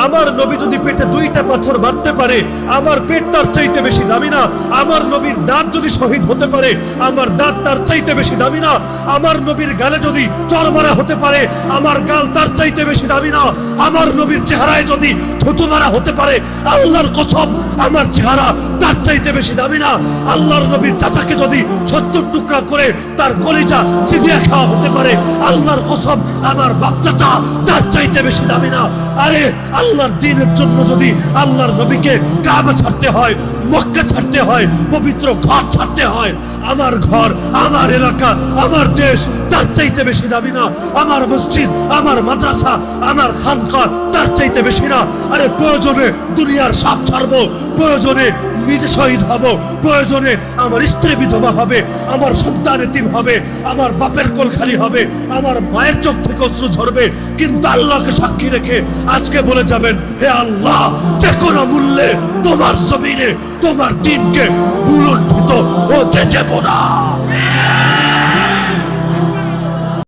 আমার নবী যদি পেটে 2টা পাথর বাঁধতে পারে, আমার পেট তার চাইতে বেশি দামি না? আমার নবীর দাঁত যদি শহীদ হতে পারে, আমার দাঁত তার চাইতে বেশি দামি না? আমার নবীর গালে যদি চড় মারা হতে পারে, আমার গাল তার চাইতে বেশি দামি না? আমার নবীর চেহারায় যদি থুতু মারা হতে পারে, আল্লাহর কসম আমার চেহারা তার চাইতে বেশি দামি না? আল্লাহর নবীর চাচাকে যদি 70 টুকরা করে তার কলিজা চিবিয়ে খাওয়া হতে পারে, আল্লাহর কসম আমার বাপ চাচা তার চাইতে বেশি দামি না? আরে আল্লাহর দ্বীনের জন্য যদি আল্লাহর নবীকে কাবা ছাড়তে হয়, মক্কা ছাড়তে হয়, পবিত্র ঘর ছাড়তে হয়, আমার ঘর, আমার এলাকা, আমার দেশ তার চাইতে বেশি দামি না? আমার মসজিদ, আমার মাদ্রাসা, আমার খানকা তার চাইতে বেশি না? আরে প্রয়োজনে দুনিয়ার সাপ ছাড়বো, প্রয়োজনে নিজে শহীদ হব, প্রয়োজনে আমার স্ত্রী বিধবা হবে, আমার সন্তান এতিম হবে, আমার বাপের কোল খালি হবে, আমার মায়ের চোখ থেকে অশ্রু ঝরবে, কিন্তু আল্লাহকে সাক্ষী রেখে আজকে বলে যাবেন, হে আল্লাহ, যে কোনো মূল্যে তোমার জমিনে তোমার দিনকে ভুলুণ্ঠিত হতে দেব না।